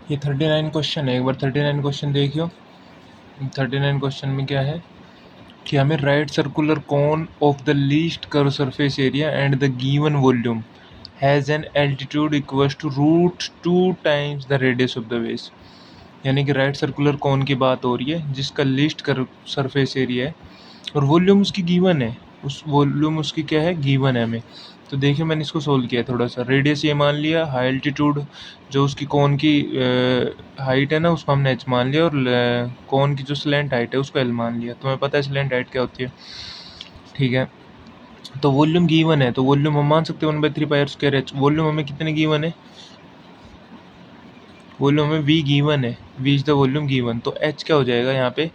ये 39 क्वेश्चन है, एक बार 39 क्वेश्चन देखियो। 39 क्वेश्चन में क्या है कि हमें right circular cone of the least curve surface area and the given volume has an altitude equals to √2 times the radius of the base. यानी कि राइट सर्कुलर कोन की बात हो रही है जिसका लीस्ट कर्व सरफेस एरिया है और वॉल्यूम उसकी गिवन है, उस वॉल्यूम उसकी क्या है, गिवन है हमें। तो देखिए मैंने इसको सोल्व किया थोड़ा सा। रेडियस ये मान लिया, हाई एल्टीट्यूड जो उसकी कोन की हाइट है ना उसको हमने h मान लिया, और कोन की जो स्लैंट हाइट है उसको l मान लिया। तुम्हें पता है स्लैंट हाइट क्या होती है, ठीक है। तो वॉल्यूम गिवन है तो वॉल्यूम हम मान सकते हैं 1/3πr²h। वॉल्यूम हमें कितने गिवन है, वॉल्यूम हमें v गिवन है, v is the volume given. तो h क्या हो जाएगा यहाँ पे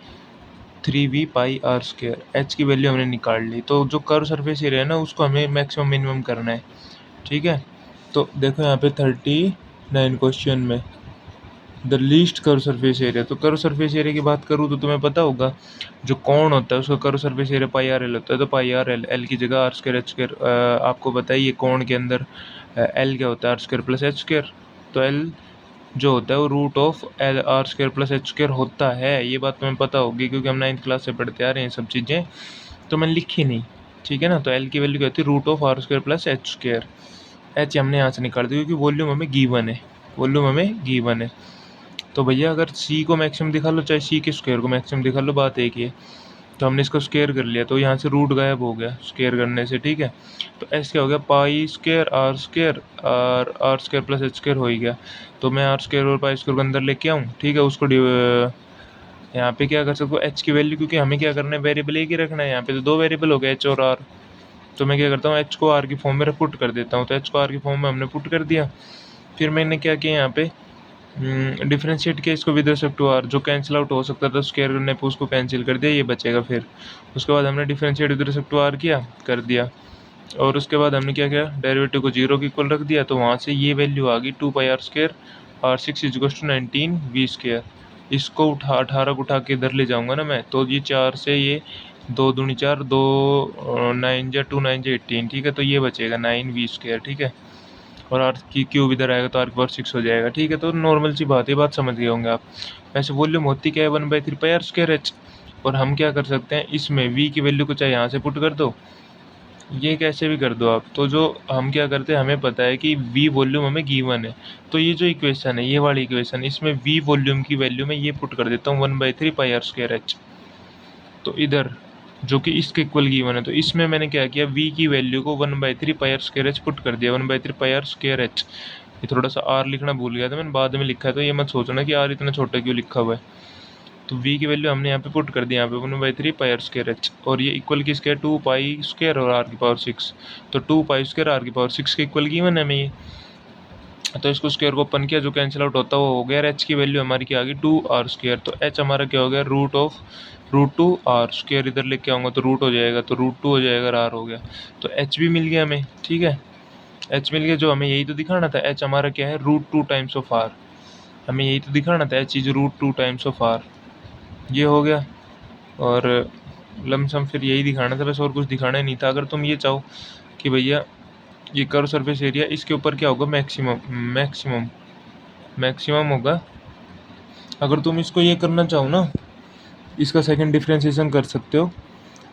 3v πr²। h की वैल्यू हमने निकाल ली। तो जो कर्व सरफेस एरिया है ना उसको हमें मैक्सिमम मिनिमम करना है, ठीक है। तो देखो यहाँ पे 39 क्वेश्चन में the least curve surface area. तो कर्व सरफेस एरिया की बात करूँ तो तुम्हें पता होगा जो कोण होता है उसका कर्व सरफेस एरिया πr/l होता है। तो πr/l, l की जगह r²h²। आपको बताइए कोण के अंदर l क्या होता है, r²+h²। तो l जो होता है वो √r² + h² होता है। ये बात तुम्हें पता होगी क्योंकि हम 9th क्लास से पढ़ते आ रहे हैं सब चीज़ें, तो मैंने लिखी नहीं, ठीक है ना। तो l की वैल्यू क्या होती है √r² + h²। h हमने यहाँ से निकाल दिया क्योंकि वॉल्यूम हमें गिवन है, वॉल्यूम हमें गिवन है। तो भैया अगर c को मैक्सिमम दिखा लो चाहे c के स्क्वायर को मैक्सिमम दिखा लो, बात एक ही है। तो हमने इसको स्क्वायर कर लिया तो यहाँ से रूट गायब हो गया स्क्वायर करने से, ठीक है। तो s क्या हो गया π² और r² + h² हो ही गया। तो मैं r² और π² को अंदर लेके आऊँ, ठीक है। उसको यहाँ पे क्या कर सकते हो h की वैल्यू, क्योंकि हमें क्या करना है वेरिएबल एक ही रखना है। यहाँ पे तो दो वेरिएबल हो गए h और r। तो मैं क्या करता हूँ h को r की फॉर्म में पुट कर देता हूँ। तो h को r की फॉर्म में हमने पुट कर दिया। फिर मैंने क्या किया यहाँ पे डिफ्रेंशिएट किया इसको विद रिस्पेक्ट टू r। जो कैंसिल आउट हो सकता था स्क्वायर करने पे उसको कैंसिल कर दिया, ये बचेगा। फिर उसके बाद हमने differentiate with respect to r किया, कर दिया। और उसके बाद हमने क्या किया डेरिवेटिव को 0 के इक्वल रख दिया। तो वहाँ से ये वैल्यू आ गई 2πr² और 6 = 19v²। इसको 18 को उठा के इधर ले जाऊँगा ना मैं, तो ये 4 से ये 2 दूनी 4, 2 9 जा 2 9 जा 18, ठीक है। तो ये बचेगा 9v², ठीक है। और r की क्यूब इधर आएगा तो r⁴ हो जाएगा, ठीक है। तो नॉर्मल सी बात है, बात समझ गए होंगे आप। वैसे वॉल्यूम होती क्या है 1/3πr²h। और हम क्या कर सकते हैं इसमें v की वैल्यू को चाहे यहाँ से पुट कर दो, ये कैसे भी कर दो आप। तो जो हम क्या करते हैं हमें पता है कि v वॉल्यूम हमें गिवन है। तो ये जो इक्वेशन है ये वाली इक्वेशन, इसमें v वॉल्यूम की वैल्यू में ये पुट कर देता हूँ 1/3πr²h। तो इधर जो कि इसके इक्वल गिवन है, तो इसमें मैंने क्या किया v की वैल्यू को 1/3πr²h पुट कर दिया। 1/3πr²h। ये थोड़ा सा r लिखना भूल गया था मैंने, बाद में लिखा है। तो ये मत सोचना कि r इतना छोटा क्यों लिखा हुआ है। तो v की वैल्यू हमने यहाँ पे पुट कर दी, यहाँ पे 1/3πr²h। और ये इक्वल किसके है 2π² और r⁴। तो 2π² r⁴ के इक्वल गिवन है हमें ये। तो इसको स्क्वायर को ओपन किया, जो कैंसिल आउट होता है वो हो गया। और h की वैल्यू हमारी क्या आ गई 2r²। तो h हमारा क्या हो गया √2r। स्क्वायर इधर लेके आऊँगा तो रूट हो जाएगा, तो √2 हो जाएगा और r हो गया। तो h भी मिल गया हमें, ठीक है। h मिल गया, जो हमें यही तो दिखाना था। h हमारा क्या है √2 टाइम्स ऑफ r। हमें यही तो दिखाना था h is √2 times of r। ये हो गया। और लमसम फिर यही दिखाना था, बस और कुछ दिखाना ही नहीं था। अगर तुम ये चाहो कि भैया ये कर्व सरफेस एरिया इसके ऊपर क्या होगा मैक्सिमम होगा। अगर तुम इसको ये करना चाहो ना, इसका सेकंड डिफ्रेंशिएशन कर सकते हो।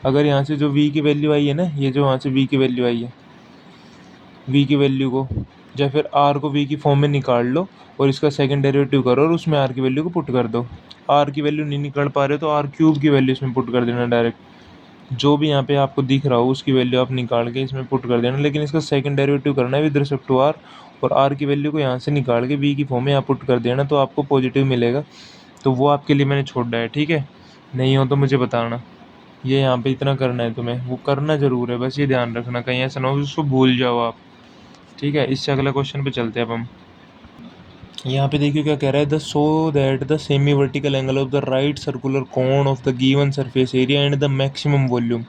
अगर यहाँ से जो v की वैल्यू आई है ना, ये जो यहाँ से v की वैल्यू आई है, v की वैल्यू को या फिर r को v की फॉर्म में निकाल लो और इसका सेकंड डेरिवेटिव करो और उसमें r की वैल्यू को पुट कर दो। r की वैल्यू नहीं निकाल पा रहे तो r³ की वैल्यू इसमें पुट कर देना डायरेक्ट। जो भी यहाँ पे आपको दिख रहा हो उसकी वैल्यू आप निकाल के इसमें पुट कर देना, लेकिन इसका सेकंड डेरिवेटिव करना है विद रिस्पेक्ट टू r। और r की वैल्यू को यहाँ से निकाल के v की फॉर्म में यहाँ पुट कर देना, तो आपको पॉजिटिव मिलेगा। तो वो आपके लिए मैंने छोड़ दिया है, ठीक है। नहीं हो तो मुझे बताना। ये यहाँ पे इतना करना है तुम्हें, वो करना ज़रूर है, बस ये ध्यान रखना कहीं ऐसा ना हो उसको भूल जाओ आप, ठीक है। इससे अगला क्वेश्चन पे चलते हैं अब हम। यहाँ पे देखिए क्या कह रहा है, the so that the semi vertical angle of the right circular cone of the given surface area and the maximum volume.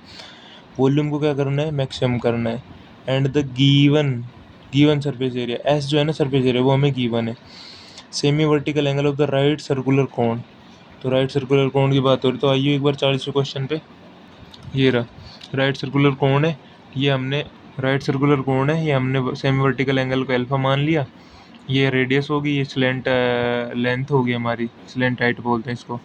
Volume को क्या करना है मैक्सिमम करना है। And the given surface area, S जो है ना सरफेस एरिया वो हमें गिवन है। Semi vertical angle of the right circular कोन। तो राइट सर्कुलर कोन की बात हो रही, तो आइए एक बार 40वें क्वेश्चन पे। ये रहा राइट सर्कुलर कोन है, ये हमने राइट सर्कुलर कोन है, ये हमने सेमी वर्टिकल एंगल को अल्फा मान लिया। ये रेडियस होगी, ये स्लेंट लेंथ होगी हमारी, स्लेंट हाइट बोलते हैं इसको।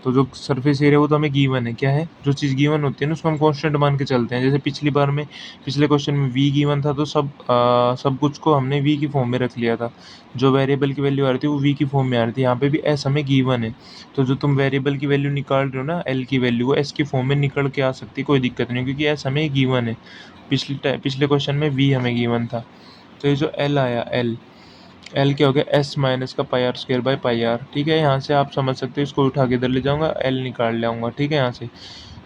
तो जो सरफेस एरिया वो तो हमें गिवन है, क्या है, जो चीज़ गिवन होती है ना उसको हम कांस्टेंट मान के चलते हैं। जैसे पिछली बार में, पिछले क्वेश्चन में v गिवन था तो सब कुछ को हमने v की फॉर्म में रख लिया था। जो वेरिएबल की वैल्यू आ रही थी वो v की फॉर्म में आ रही थी। यहाँ पे भी s हमें गिवन है, तो जो तुम वेरिएबल की वैल्यू निकाल रहे हो ना l की वैल्यू, वो s की फॉर्म में निकल के आ सकती है, कोई दिक्कत नहीं, क्योंकि s हमें गिवन है। पिछले क्वेश्चन में v हमें गिवन था। तो ये जो l आया, एल क्या हो गया, एस माइनस का pi r square by pi r. ठीक है, यहाँ से आप समझ सकते हो, इसको उठा के इधर ले जाऊंगा, एल निकाल ले आऊँगा। ठीक है, यहाँ से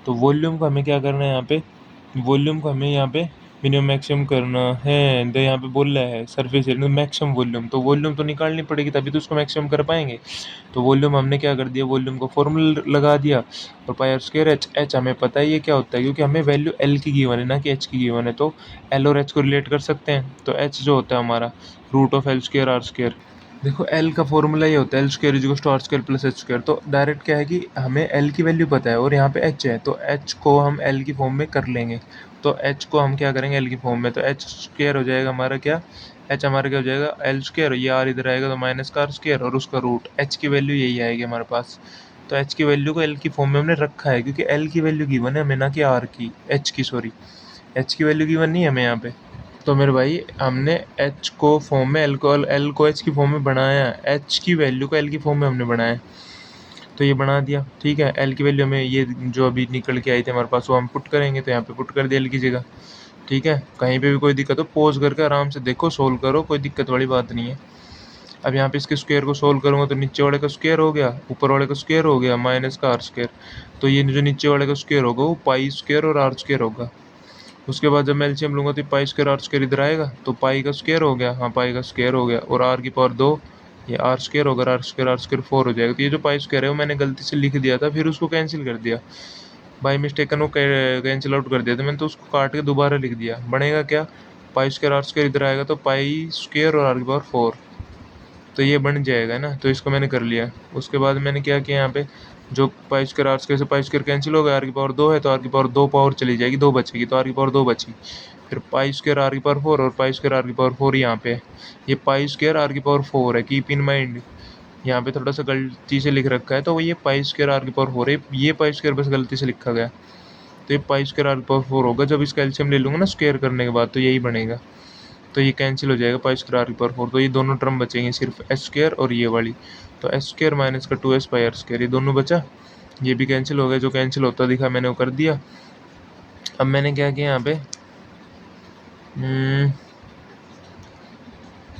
तो वॉल्यूम को हमें क्या करना है, यहाँ पे वॉल्यूम को हमें यहाँ पे मिनिमम मैक्सिमम करना है। तो यहाँ पे बोल रहा है सरफेस एरिया मैक्सिमम वॉल्यूम, तो वॉल्यूम तो निकालनी पड़ेगी तभी तो उसको मैक्सिमम कर पाएंगे। तो वॉल्यूम हमने क्या कर दिया, वॉल्यूम को फॉर्मूला लगा दिया, और pi r square H, H हमें पता है ये क्या होता है, क्योंकि हमें वैल्यू एल की गिवन है ना कि एच की गिवन है, तो एल और एच को रिलेट कर सकते हैं। तो एच जो होता है हमारा root of L square R square. देखो एल का फॉर्मूला ये होता है, L square is to R square plus H square. तो डायरेक्ट क्या है कि हमें एल की वैल्यू पता है और यहाँ पे एच है, तो एच को हम एल की फॉर्म में कर लेंगे। तो एच को हम क्या करेंगे एल की फॉर्म में, तो एच स्क्वायर हो जाएगा हमारा क्या, एच हमारा क्या हो जाएगा एल स्क्वायर, ये आर इधर आएगा तो माइनस का आर स्क्वायर और उसका रूट, एच की वैल्यू यही आएगी हमारे पास। तो एच की वैल्यू को एल की फॉर्म में हमने रखा है, क्योंकि एल की वैल्यू गिवन है हमें, ना कि आर की, एच की सॉरी, एच की वैल्यू गिवन नहीं है हमें यहाँ पे। तो मेरे भाई हमने एच को फॉर्म में, एल को एच की फॉर्म में बनाया, एच की वैल्यू को एल की फॉर्म में हमने बनाया, तो ये बना दिया। ठीक है, एल की वैल्यू हमें ये जो अभी निकल के आई थी हमारे पास वो हम पुट करेंगे, तो यहाँ पे पुट कर दिया एल की जगह। ठीक है, कहीं पे भी कोई दिक्कत हो पॉज करके आराम से देखो, सोल्व करो, कोई दिक्कत वाली बात नहीं है। अब यहाँ पे इसके स्क्वायर को सोल्व करूँगा तो नीचे वाले का स्क्वायर हो गया, ऊपर वाले का स्क्वायर हो गया, माइनस का आर स्क्वायर। तो ये जो नीचे वाले का स्क्वायर होगा वो पाई स्क्वायर और आर स्क्वायर होगा। उसके बाद जब मैं एलसीएम लूँगा तो पाई स्क्वायर आर स्क्वायर इधर आएगा, तो पाई का स्क्वायर हो गया, हाँ पाई का स्क्वायर हो गया, और आर की पावर 2, ये आर स्क्वायर होगा, आर स्क्वायर 4 हो जाएगा। तो ये जो पाई स्क्वायर है वो मैंने गलती से लिख दिया था, फिर उसको कैंसिल कर दिया बाई मिस्टेकन, वो कैंसिल आउट कर दिया था मैंने, तो उसको काट के दोबारा लिख दिया। बनेगा क्या, पाई स्क्वायर आर स्क्वायर इधर आएगा तो पाई स्क्वायर और आर की पावर 4, तो ये बन जाएगा ना। तो इसको मैंने कर लिया। उसके बाद मैंने क्या किया, यहाँ पे जो पाई स्क्वायर आर स्क्वायर से पाई स्क्वायर कैंसिल हो गया, आर की पावर 2 है तो आर की पावर 2 पावर चली जाएगी, 2 बचेगी, तो आर की पावर 2 बची। फिर पाई स्क्वायर आर की पावर 4 और पाई स्क्वायर आर की पावर 4 यहाँ पे है। ये पाई स्क्वायर आर की पावर 4 है, कीप इन माइंड, यहाँ पे थोड़ा सा गलती से लिख रखा है, तो ये पाई स्क्वायर आर की पावर 4 है, ये पाई स्क्वायर बस गलती से लिखा गया। तो ये पाई स्क्वायर आर की पावर 4 होगा, जब इसका एलसीएम ले लूँगा ना स्क्वायर करने के बाद तो यही बनेगा। तो ये कैंसिल हो जाएगा पाई स्क्वायर आर की पावर 4, तो ये दोनों टर्म बचेंगे सिर्फ एस स्क्वायर और ये वाली, तो एस स्क्वायर माइनस का 2s पाई आर स्क्वायर, ये दोनों बचा, ये भी कैंसिल हो गया, जो कैंसिल होता दिखा मैंने वो कर दिया। अब मैंने क्या किया यहाँ पे,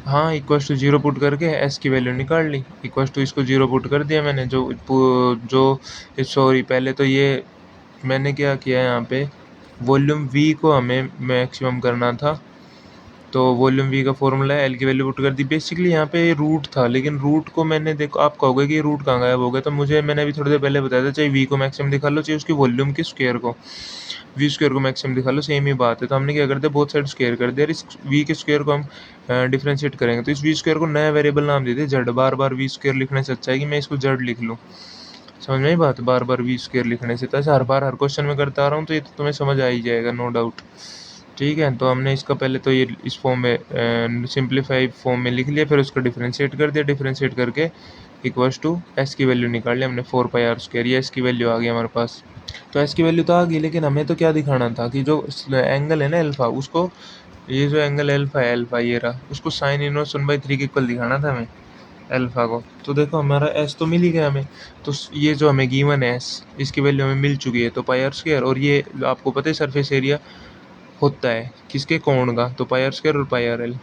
हाँ इक्वस टू 0 पुट करके एस की वैल्यू निकाल ली, इक्वस टू इसको 0 पुट कर दिया मैंने, जो सॉरी पहले तो ये मैंने क्या किया यहाँ पे, वॉल्यूम वी को हमें मैक्सिमम करना था, तो वॉल्यूम वी का फॉर्मूला है, एल की वैल्यू पुट कर दी। बेसिकली यहाँ पे रूट था, लेकिन रूट को मैंने देखो, आप कहोगे कि रूट कहाँ गायब हो गया, तो मैंने अभी थोड़ी देर पहले बताया था, चाहे वी को मैक्सिमम दिखा लो चाहे उसकी वॉल्यूम के स्क्वायर को, वी स्क्वायर को मैक्सिमम दिखा लो, सेम ही बात है। तो हमने क्या कर दिया, बोथ साइड स्क्वायर कर दिया, इस वी के स्क्वायर को हम डिफ्रेंशिएट करेंगे, तो इस वी स्क्वायर को नया वेरिएबल नाम दे दिया जेड। बार बार वी स्क्वायर लिखने से अच्छा है कि मैं इसको जेड लिख लूँ, समझ में आई बात, बार बार वी स्क्वायर लिखने से, तो ऐसे हर बार हर क्वेश्चन में करता आ रहा हूँ, तो ये तो तुम्हें समझ आ ही जाएगा नो डाउट। ठीक है, तो हमने इसका पहले तो ये इस फॉर्म में सिंप्लीफाई फॉर्म में लिख लिया, फिर उसको डिफरेंशिएट कर दिया, डिफरेंशिएट करके इक्वल्स टू एस की वैल्यू निकाल लिया हमने 4 पाई आर स्क्वायर, ये एस की वैल्यू आ गई हमारे पास। तो एस की वैल्यू तो आ गई, लेकिन हमें तो क्या दिखाना था कि जो एंगल है ना एल्फा, उसको, ये जो एंगल एल्फा है, एल्फा ये रहा, उसको साइन इनवर्स 1/3 के इक्वल दिखाना था हमें एल्फा को। तो देखो हमारा एस तो मिल ही गया हमें, तो ये जो हमें गिवन है एस, इसकी वैल्यू हमें मिल चुकी है, तो पाई आर स्क्वायर, और ये आपको पता है सरफेस एरिया होता है किसके, कोण का, तो पाई आर स्क्वायर और pi r l.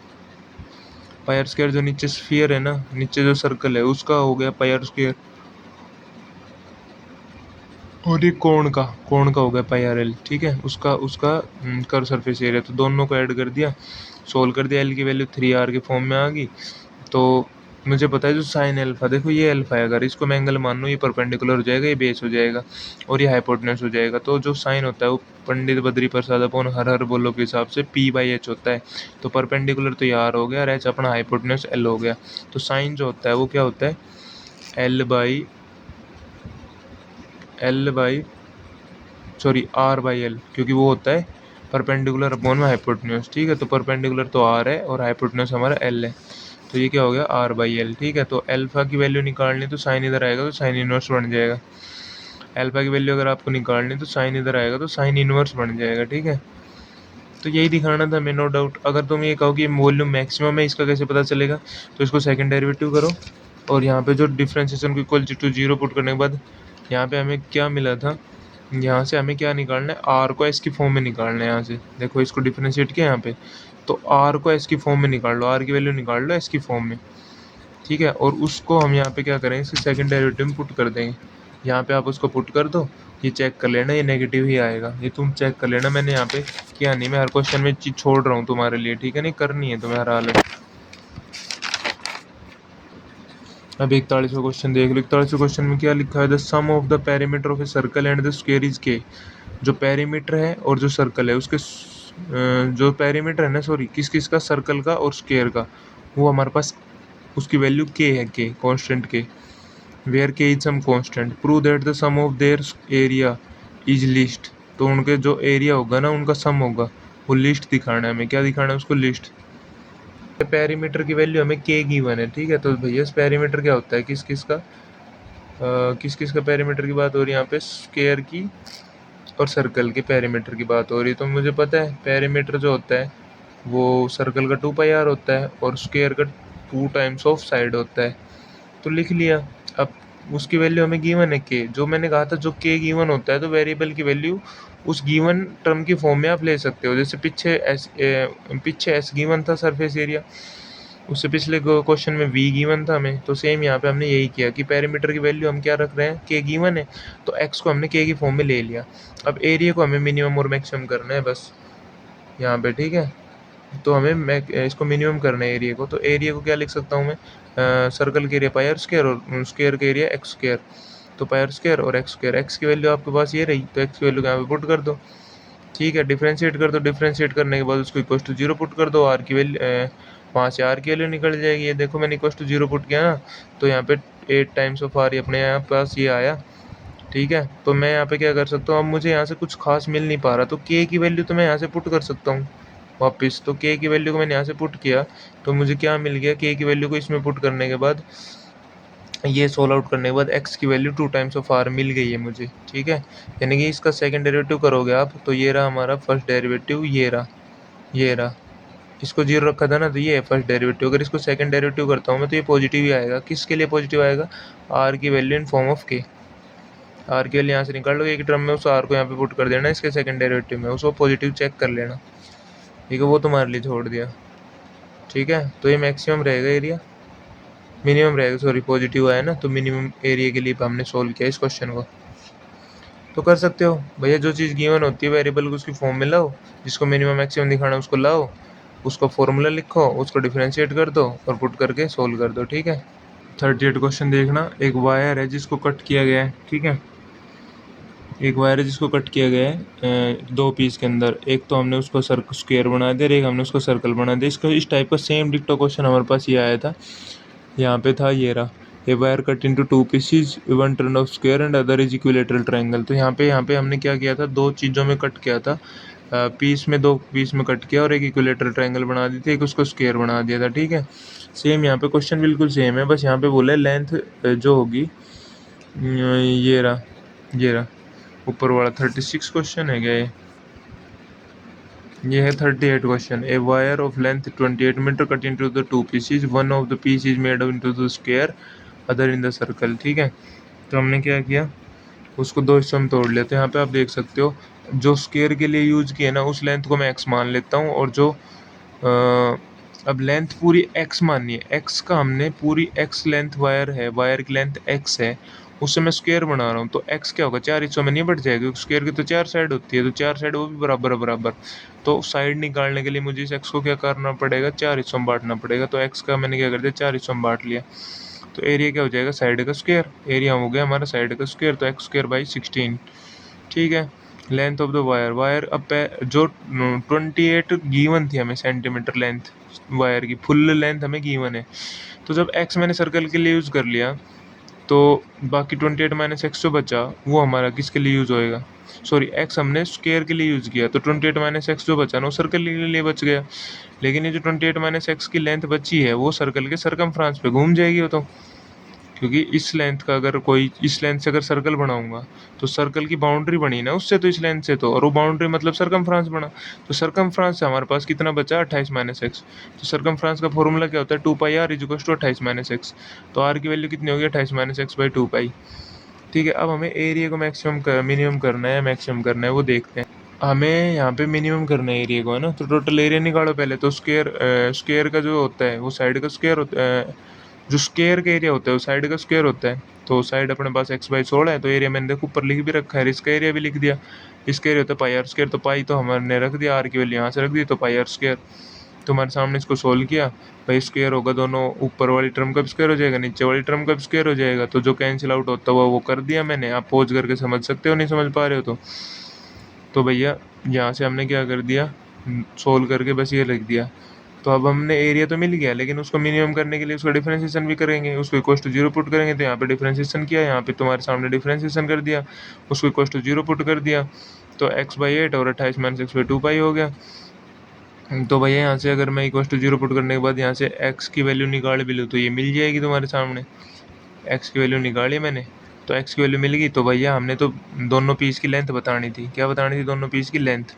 Pi r square जो नीचे स्फीयर है ना, नीचे जो सर्कल है उसका हो गया पाई आर स्क्वायर, और ये कोण का हो गया पाई आर एल। ठीक है, उसका उसका कर्व सरफेस एरिया, तो दोनों को ऐड कर दिया, सोल्व कर दिया, एल की वैल्यू 3r के फॉर्म में आ गई। तो मुझे पता है जो साइन एल्फा, देखो ये एल्फा है, अगर इसको मैं एंगल मान लूँ, ये परपेंडिकुलर हो जाएगा, ये बेस हो जाएगा, और ये हाइपोटेन्यूस हो जाएगा। तो जो साइन होता है वो पंडित बद्री प्रसाद अपॉन हर हर बोलो के हिसाब से p/h होता है। तो परपेंडिकुलर तो ये r हो गया, और h अपना हाइपोटेन्यूस l हो गया। तो साइन जो होता है वो क्या होता है, r बाई l, क्योंकि वो होता है परपेंडिकुलर अपॉन में हाइपोटेन्यूस। ठीक है, तो परपेंडिकुलर तो r है और हाइपोटेन्यूस हमारा l है। तो ये क्या हो गया R/L, ठीक है। तो अल्फा की वैल्यू निकालनी तो साइन इधर आएगा तो साइन इनवर्स बन जाएगा। अल्फा की वैल्यू अगर आपको निकालनी तो साइन इधर आएगा तो साइन इनवर्स बन जाएगा, ठीक है। तो यही दिखाना था हमें, नो डाउट। अगर तुम ये कहो कि वॉल्यूम मैक्सिमम है, इसका कैसे पता चलेगा, तो इसको सेकंड डेरिवेटिव करो और यहाँ पे जो डिफरेंशिएशन को इक्वल टू 0 पुट करने के बाद यहाँ पे हमें क्या मिला था, यहाँ से हमें क्या निकालना है, आर को एस की फॉर्म में निकालना है। यहाँ से देखो इसको डिफरेंशिएट किया यहाँ पे, तो आर को एस की फॉर्म में निकाल लो, आर की वैल्यू निकाल लो एस की फॉर्म में, ठीक है। और उसको हम यहाँ पे क्या करेंगे, इसके सेकंड डेरिवेटिव में पुट कर देंगे। यहाँ पे आप उसको पुट कर दो, ये चेक कर लेना, ये नेगेटिव ही आएगा, ये तुम चेक कर लेना। मैंने यहाँ पे किया नहीं, मैं हर क्वेश्चन में चीज़ छोड़ रहा हूँ तुम्हारे लिए, ठीक है, नहीं करनी है तुम्हें हर हालत। अब 41वां क्वेश्चन देख लो। 41वें क्वेश्चन में क्या लिखा है, the sum of the perimeter of a circle and the square is K. जो पेरीमीटर है और जो सर्कल है उसके जो पेरीमीटर है ना, सॉरी, किस किस का, सर्कल का और स्क्वायर का, वो हमारे पास उसकी वैल्यू के है, के constant K, where K is some constant. Prove that the sum of their area is least. तो उनके जो एरिया होगा ना उनका सम होगा, वो लिस्ट दिखाना है हमें। क्या दिखाना है उसको, लिस्ट। पेरीमीटर की वैल्यू हमें के गिवन है, ठीक है। तो भैया इस पेरीमीटर क्या होता है, किस किस का किस किस का पेरीमीटर की बात हो रही है यहाँ पे, स्क्वायर की और सर्कल के पेरीमीटर की बात हो रही है। तो मुझे पता है पेरीमीटर जो होता है वो सर्कल का 2πr होता है और स्क्वायर का 2 टाइम्स ऑफ साइड होता है, तो लिख लिया। अब उसकी वैल्यू हमें गिवन है के, जो मैंने कहा था जो के गिवन होता है तो वेरिएबल की वैल्यू उस गिवन टर्म की फॉर्म में आप ले सकते हो। जैसे पीछे एस गिवन था सरफेस एरिया, उससे पिछले क्वेश्चन में वी गिवन था हमें, तो सेम यहाँ पे हमने यही किया कि पेरीमीटर की वैल्यू हम क्या रख रहे हैं, के गिवन है, तो एक्स को हमने के की फॉर्म में ले लिया। अब एरिया को हमें मिनिमम और मैक्सिमम करना है बस यहाँ पे, ठीक है। तो हमें इसको मिनिमम करना है एरिया को, तो एरिया को क्या लिख सकता हूँ मैं, सर्कल के एरिया पाई आर स्क्वायर और स्क्वायर के एरिया एक्स स्क्वायर। तो पाई आर स्क्वायर और एक्स स्क्वायर, एक्स की वैल्यू आपके पास ये रही तो एक्स की वैल्यू यहाँ पे पुट कर दो, ठीक है। डिफ्रेंशिएट कर दो, डिफ्रेंशिएट करने के बाद उसको इक्वल टू 0 पुट कर दो, आर की वैल्यू वहाँ से आर की वैल्यू निकल जाएगी। ये देखो मैंने इक्वल टू 0 पुट किया ना, तो यहाँ पे 8 टाइम्स ऑफ आर अपने यहाँ पास ये आया, ठीक है। तो मैं यहाँ पे क्या कर सकता हूँ, अब मुझे यहाँ से कुछ खास मिल नहीं पा रहा, तो के की वैल्यू तो मैं यहाँ से पुट कर सकता हूँ वापस। तो के की वैल्यू को मैंने यहाँ से पुट किया तो मुझे क्या मिल गया, के की वैल्यू को इसमें पुट करने के बाद, ये सोल्व आउट करने के बाद एक्स की वैल्यू 2 टाइम्स ऑफ आर मिल गई है मुझे, ठीक है। यानी कि इसका सेकंड डेरिवेटिव करोगे आप तो ये रहा हमारा फर्स्ट डेरिवेटिव, ये रहा, इसको 0 रखा था ना, तो ये है फर्स्ट डेरिवेटिव। अगर इसको सेकंड डेरिवेटिव करता हूँ मैं तो ये पॉजिटिव ही आएगा। किसके लिए पॉजिटिव आएगा, आर की वैल्यू इन फॉर्म ऑफ के। आर के वैल्यू यहाँ से निकाल लो एक टर्म में, उस आर को यहाँ पे पुट कर देना इसके सेकंड डेरिवेटिव में, उसको पॉजिटिव चेक कर लेना, ठीक है। वो तुम्हारे लिए छोड़ दिया, ठीक है। तो ये मैक्सिमम रहेगा एरिया, मिनिमम रहेगा, सॉरी पॉजिटिव आया ना, तो मिनिमम एरिया के लिए हमने सोल्व किया इस क्वेश्चन को। तो कर सकते हो भैया, जो चीज़ गिवन होती है वेरिएबल को उसकी फॉर्म में लाओ, जिसको मिनिमम मैक्सिमम दिखाना है उसको लाओ, उसको फॉर्मूला लिखो, उसको डिफरेंशिएट कर दो और पुट करके सोल्व कर दो, ठीक है। 38 क्वेश्चन देखना। एक वायर है जिसको कट किया गया है, ठीक है। एक वायर है जिसको कट किया गया है 2 पीस के अंदर। एक तो हमने उसको स्क्वायर बना दिया, एक हमने उसको सर्कल बना दिया। इसका इस टाइप का सेम डिक्टो क्वेश्चन हमारे पास ये आया था, यहाँ पे था, ये रहा। A wire cut into 2 pieces, one turn of square and other is equilateral triangle. तो यहाँ पे हमने क्या किया था, 2 चीज़ों में कट किया था, पीस में 2 पीस में कट किया और एक इक्विलेटरल ट्रायंगल बना दी थी, एक उसको स्क्वायर बना दिया था, ठीक है। सेम यहाँ पे क्वेश्चन बिल्कुल सेम है, बस यहाँ पे बोला है लेंथ जो होगी, ये रहा ऊपर वाला 36 क्वेश्चन है क्या ये है 38 question. A wire of length 28 metre cut into the 2 pieces, one of the piece is made into the square, other in the circle, ठीक है। तो हमने क्या किया, उसको 2 हिस्सों में तोड़ लिया। तो यहाँ पे आप देख सकते हो जो स्क्वायर के लिए यूज किया ना उस लेंथ को मैं x मान लेता हूँ, और जो अब लेंथ पूरी x माननी है, x का हमने पूरी x लेंथ वायर है, वायर की लेंथ x है, उससे मैं स्क्वायर बना रहा हूँ, तो x क्या होगा, 4 हिस्सों में नहीं बढ़ जाएगा, स्क्वायर की तो 4 साइड होती है, तो 4 साइड वो भी बराबर। तो साइड निकालने के लिए मुझे इस x को क्या करना पड़ेगा, 4 हिस्सों में बांटना पड़ेगा। तो x का मैंने क्या कर दिया, 4 हिस्सों में बांट लिया, तो एरिया क्या हो जाएगा, साइड का स्क्वायर। एरिया हो गया हमारा साइड का स्क्वायर, तो एक्स स्क्वायर बाई 16, ठीक है। लेंथ ऑफ द वायर अब जो 28 गिवन थी हमें सेंटीमीटर लेंथ वायर की, फुल लेंथ हमें गिवन है, तो जब x मैंने सर्कल के लिए यूज़ कर लिया तो बाकी 28 माइनस एक्स जो बचा वो हमारा किसके लिए यूज़ होएगा, सॉरी एक्स हमने स्क्वायर के लिए यूज़ किया, तो 28 माइनस एक्स जो बचा ना वो सर्कल के लिए बच गया। लेकिन ये जो 28 माइनस एक्स की लेंथ बची है वो सर्कल के सरकमफ्रेंस पे घूम जाएगी वो तो, क्योंकि इस लेंथ का अगर कोई इस लेंथ से अगर सर्कल बनाऊंगा तो सर्कल की बाउंड्री बनी ना उससे, तो इस लेंथ से तो, और वो बाउंड्री मतलब सरकमफ्रेंस बना, तो सरकमफ्रेंस से हमारे पास कितना बचा 28 माइनस एक्स। तो सरकमफ्रेंस का फॉर्मूला क्या होता है 2 pi r is equal to 28 minus x. तो आर की वैल्यू कितनी होगी 28 माइनस एक्स बाई 2 पाई। ठीक है, अब हमें एरिया को मिनिमम करना है मैक्सिमम करना है वो देखते हैं। हमें यहाँ पे मिनिमम करना है एरिया को, है ना। तो टोटल एरिया निकालो पहले, तो स्क्वायर का जो होता है वो साइड का स्क्वायर होता है, जो स्क्वायर का एरिया होता है वो साइड का स्क्वायर होता है। तो साइड अपने पास x/16 है, तो एरिया मैंने देखो ऊपर लिख भी रखा है, इसका एरिया भी लिख दिया। इसका एरिया होता है पाई आर स्क्वायर, तो पाई तो हमने रख दिया, आर की वैल्यू यहाँ से रख दी, तो पाई आर स्क्वायर। तुम्हारे सामने इसको सोल्व किया, भाई स्क्वायर होगा, दोनों ऊपर वाली टर्म का भी स्क्वायर हो जाएगा, नीचे वाली टर्म का भी स्क्वायर हो जाएगा, तो जो कैंसिल आउट होता हुआ वो कर दिया मैंने। आप पॉज करके समझ सकते हो, नहीं समझ पा रहे हो तो भैया यहाँ से हमने क्या कर दिया, सोल्व करके बस ये लिख दिया। तो अब हमने एरिया तो मिल गया, लेकिन उसको मिनिमम करने के लिए उसका डिफरेंशिएशन भी करेंगे, उसको इक्वल टू 0 पुट करेंगे। तो यहाँ पे डिफरेंशिएशन किया, यहाँ पे तुम्हारे सामने डिफरेंशिएशन कर दिया, उसको इक्वल टू 0 पुट कर दिया, तो x/8 और 28 माइनस एक्स बाई 2 पाई हो गया। तो भैया यहाँ से अगर मैं इक्वल टू 0 पुट करने के बाद यहाँ से x की वैल्यू निकाल भी लूँ तो ये मिल जाएगी तुम्हारे सामने। x की वैल्यू निकाली मैंने, तो x की वैल्यू मिल गई। तो भैया हमने तो दोनों पीस की लेंथ बतानी थी, क्या बतानी थी, दोनों पीस की लेंथ।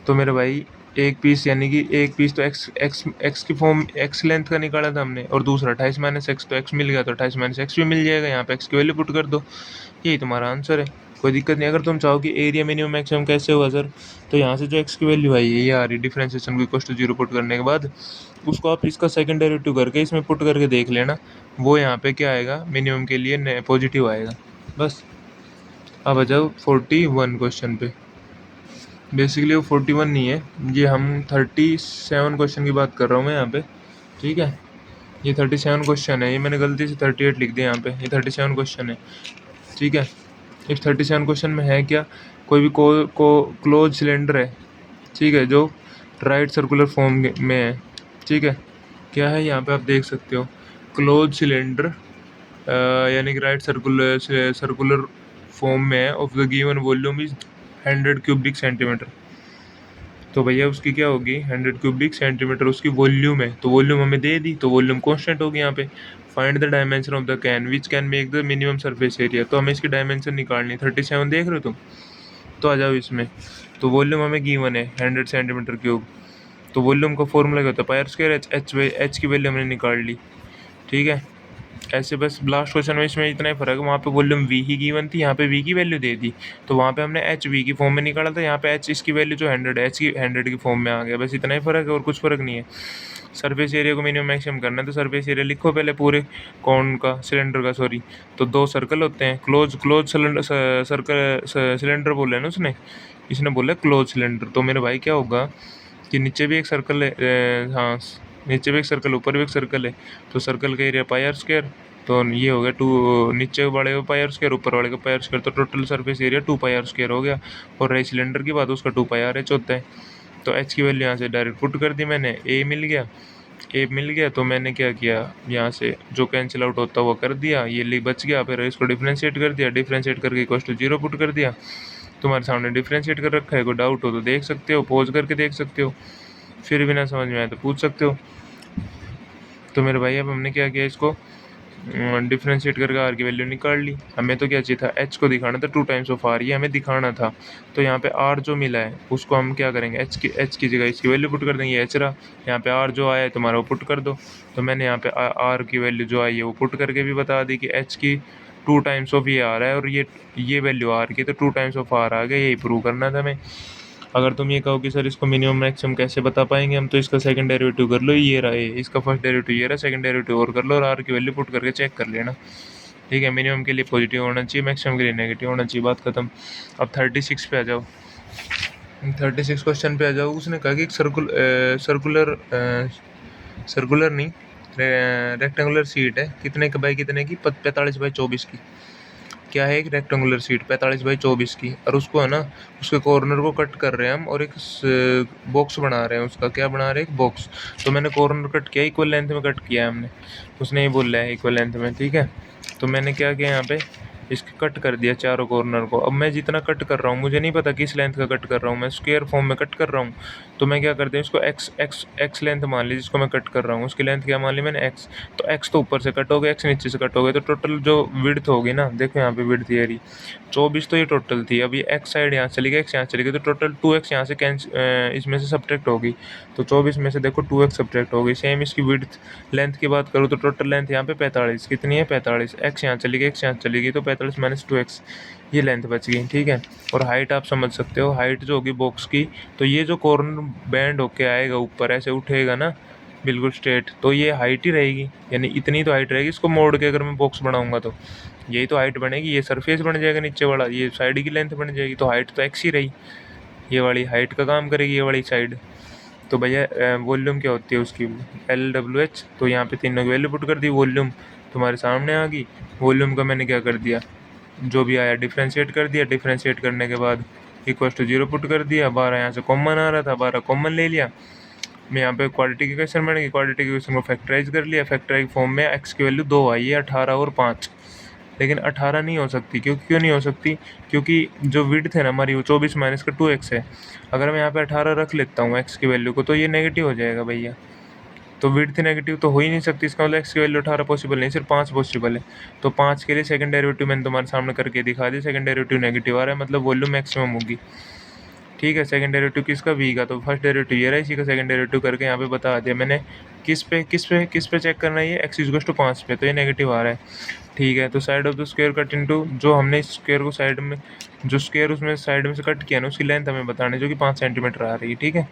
तो मेरे भाई एक पीस यानी कि एक पीस तो एक्स की फॉर्म एक्स लेंथ का निकाला था हमने, और दूसरा 28 माइनस एक्स, तो एक्स मिल गया तो 28 माइनस एक्स भी मिल जाएगा। यहाँ पे एक्स की वैल्यू पुट कर दो, यही तुम्हारा आंसर है, कोई दिक्कत नहीं। अगर तुम चाहो कि एरिया मिनिमम मैक्सिमम कैसे हुआ सर, तो यहाँ से जो एक्स की वैल्यू आई है ये आ रही डिफरेंशिएशन को इक्वल टू 0 पुट करने के बाद, उसको आप इसका सेकंड डेरिवेटिव करके इसमें पुट करके देख लेना, वो यहाँ पे क्या आएगा मिनिमम के लिए पॉजिटिव आएगा। बस अब आ जाओ 41 क्वेश्चन पे। बेसिकली वो 41 नहीं है, ये हम 37 क्वेश्चन की बात कर रहा हूँ मैं यहाँ पे। ठीक है, ये 37 क्वेश्चन है, ये मैंने गलती से 38 लिख दिया यहाँ पे, ये 37 क्वेश्चन है। ठीक है, इस 37 क्वेश्चन में है क्या, कोई भी क्लोज सिलेंडर है, ठीक है, जो राइट सर्कुलर फॉर्म में है। ठीक है, क्या है यहाँ पे आप देख सकते हो, क्लोज सिलेंडर यानी कि राइट सर्कुलर फॉर्म में है, of the given volume is 100 cubic centimetre. तो भैया उसकी क्या होगी 100 क्यूबिक सेंटीमीटर उसकी वॉल्यूम है, तो वॉल्यूम हमें दे दी, तो वॉल्यूम कांस्टेंट होगी यहाँ पे। Find the dimension of the can which can make the minimum surface area, तो हमें इसकी डायमेंशन निकालनी। 37 देख रहे हो तुम, तो आ जाओ इसमें। तो वॉल्यूम हमें गिवन है 100 सेंटीमीटर क्यूब, तो वॉल्यूम का फॉर्मूला क्या होता है पाई आर स्क्वायर एच की वैल्यू हमने निकाल ली। ठीक है, ऐसे बस लास्ट क्वेश्चन में इसमें इतना ही फ़र्क है, वहाँ पे वॉल्यूम वी ही गिवन थी, यहाँ पे वी की वैल्यू दे दी, तो वहाँ पे हमने एच वी की फॉर्म में निकाला था, यहाँ पे एच इसकी वैल्यू जो 100 है एच की 100 की फॉर्म में आ गया। बस इतना ही फ़र्क है और कुछ फ़र्क नहीं है। सरफेस एरिया को मिनिमम मैक्सिमम करना है, तो सरफेस एरिया लिखो पहले पूरे कौन का सिलेंडर का, सॉरी, तो 2 सर्कल होते हैं, क्लोज सिलेंडर बोला है ना उसने, इसने बोला क्लोज सिलेंडर। तो मेरे भाई क्या होगा कि नीचे भी एक सर्कल है, हाँ नीचे भी एक सर्कल ऊपर भी एक सर्कल है, तो सर्कल का एरिया पाई आर स्क्वायर, तो ये हो गया 2, नीचे वाले को पाई आर स्क्वायर ऊपर वाले को पाई आर स्क्वायर, तो total surface area 2 pi r square हो गया। और रही सिलेंडर की बात, उसका 2 पाई आर एच होता है। तो एच की वैल्यू यहाँ से डायरेक्ट पुट कर दी मैंने, ए मिल गया, तो मैंने क्या किया यहाँ से जो कैंसिल आउट होता हुआ कर दिया, ये बच गया, फिर इसको डिफ्रेंशिएट कर दिया, डिफ्रेंशिएट करके इक्वल टू 0 पुट कर दिया। तुम्हारे सामने डिफ्रेंशिएट कर रखा है, कोई डाउट हो तो देख सकते हो, पॉज करके देख सकते हो, फिर भी ना समझ में आए तो पूछ सकते हो। तो मेरे भाई अब हमने क्या किया, इसको डिफ्रेंशिएट करके आर की वैल्यू निकाल ली। हमें तो क्या चाहिए था, एच को दिखाना था 2 टाइम्स ऑफ आर, ये हमें दिखाना था। तो यहाँ पे आर जो मिला है उसको हम क्या करेंगे, एच की जगह इसकी वैल्यू पुट कर देंगे, एच रहा। यहाँ पे आर जो आया है तुम्हारा वो पुट कर दो। तो मैंने यहाँ पे आर की वैल्यू जो आई है वो पुट करके भी बता दी कि एच की 2 टाइम्स ऑफ ये आ रहा है, और ये वैल्यू आर की, तो 2 टाइम्स ऑफ आर आ गया, यही प्रूव करना था हमें। अगर तुम ये कहो कि सर इसको मिनिमम मैक्सिमम कैसे बता पाएंगे हम, तो इसका सेकंड डेरिवेटिव कर लो, ये रहा है, इसका फर्स्ट डेरिवेटिव ये रहा, सेकंड डेरिवेटिव और कर लो, और आर की वैल्यू पुट करके चेक कर लेना। ठीक है, मिनिमम के लिए पॉजिटिव होना चाहिए, मैक्सिमम के लिए नेगेटिव होना चाहिए, बात खत्म। अब 36 पे आ जाओ, 36 क्वेश्चन पे आ जाओ। उसने कहा कि एक सर्कुलर नहीं रेक्टेंगुलर सीट है, कितने के बाई कितने की, 45/24 की। क्या है, एक रेक्टेंगुलर सीट 45/24 की, और उसको है ना उसके कॉर्नर को कट कर रहे हैं हम, और एक बॉक्स बना रहे हैं, उसका क्या बना रहे हैं, एक बॉक्स। तो मैंने कॉर्नर कट किया, इक्वल लेंथ में कट किया है हमने, उसने ये बोल रहा है इक्वल लेंथ में। ठीक है, तो मैंने क्या किया यहाँ पे, इसके कट कर दिया चारों कॉर्नर को। अब मैं जितना कट कर रहा हूँ मुझे नहीं पता किस लेंथ का कट कर रहा हूँ, मैं स्क्वायर फॉर्म में कट कर रहा हूँ। तो मैं क्या करता हूँ, इसको एक्स लेंथ मान ली जिसको मैं कट कर रहा हूँ, उसकी लेंथ क्या मान ली मैंने एक्स। तो एक्स तो ऊपर से कट हो गया, एक्स नीचे से कट हो गया, तो टोटल जो विड्थ होगी ना, देखो यहाँ पे विड्थ ये रही 24, तो ये टोटल थी। अभी एक्स साइड यहाँ चली गई, एक्स यहाँ चली गई, तो टोटल 2x यहाँ से इसमें से सब्ट्रैक्ट होगी। तो 24 में से देखो 2x सब्ट्रैक्ट हो गई। सेम इसकी विड्थ लेंथ की बात करूँ तो टोटल लेंथ यहाँ पे 45 कितनी है 45, एक्स यहाँ चली गई, एक्स यहाँ चली गई, तो 45 माइनस 2x ये लेंथ बच गई, ठीक है। और हाइट आप समझ सकते हो, हाइट जो होगी बॉक्स की, तो ये जो कॉर्नर बैंड होके आएगा ऊपर ऐसे उठेगा ना बिल्कुल स्ट्रेट, तो ये हाइट ही रहेगी, यानी इतनी तो हाइट रहेगी। इसको मोड़ के अगर मैं बॉक्स बनाऊंगा तो यही तो हाइट बनेगी, ये सरफेस बन जाएगा नीचे वाला, ये साइड की लेंथ बन जाएगी, तो हाइट तो एक्स ही रही, ये वाली हाइट का काम करेगी ये वाली साइड। तो भैया वॉल्यूम क्या होती है उसकी, LWH। तो यहाँ पे तीनों की वैल्यू पुट कर दी, वॉल्यूम तुम्हारे सामने आ गई। वॉल्यूम का मैंने क्या कर दिया, जो भी आया डिफ्रेंशिएट कर दिया, डिफ्रेंशिएट करने के बाद इक्वल टू 0 पुट कर दिया। 12 यहाँ से कॉमन आ रहा था, 12 कॉमन ले लिया। मैं यहाँ पे क्वाड्रेटिक इक्वेशन बनेगी, क्वाड्रेटिक इक्वेशन को फैक्टराइज कर लिया, फैक्टराइज फॉर्म में एक्स की वैल्यू 2 आई है, 18 और 5। लेकिन 18 नहीं हो सकती, क्यों नहीं हो सकती, क्योंकि जो विड्थ है ना हमारी वो 24 माइनस का 2x है। अगर मैं यहाँ पे 18 रख लेता हूँ x की वैल्यू को, तो ये नेगेटिव हो जाएगा भैया। तो विड्थ नेगेटिव तो हो ही नहीं सकती, इसका मतलब x की वैल्यू 18 पॉसिबल नहीं, सिर्फ 5 पॉसिबल है। तो 5 के लिए सेकंड डेरिवेटिव मैंने तुम्हारे सामने करके दिखा दी, सेकंड डेरिवेटिव नेगेटिव आ रहा है, मतलब वॉल्यूम मैक्सिमम होगी, ठीक है। सेकंड डेरिवेटिव किसका, v का, तो फर्स्ट डेरिवेटिव ये रहा, इसी का सेकंड डेरिवेटिव करके यहाँ पे बता दिया मैंने। किस पे चेक करना है, ये x = 5 पे, तो ये नेगेटिव आ रहा है, ठीक है। तो side of the square cut into, जो हमने इस स्क्वायर को साइड में, जो स्क्वायर उसमें साइड में से कट किया ना, उसकी लेंथ हमें बतानी, जो कि 5 सेंटीमीटर आ रही है, ठीक है।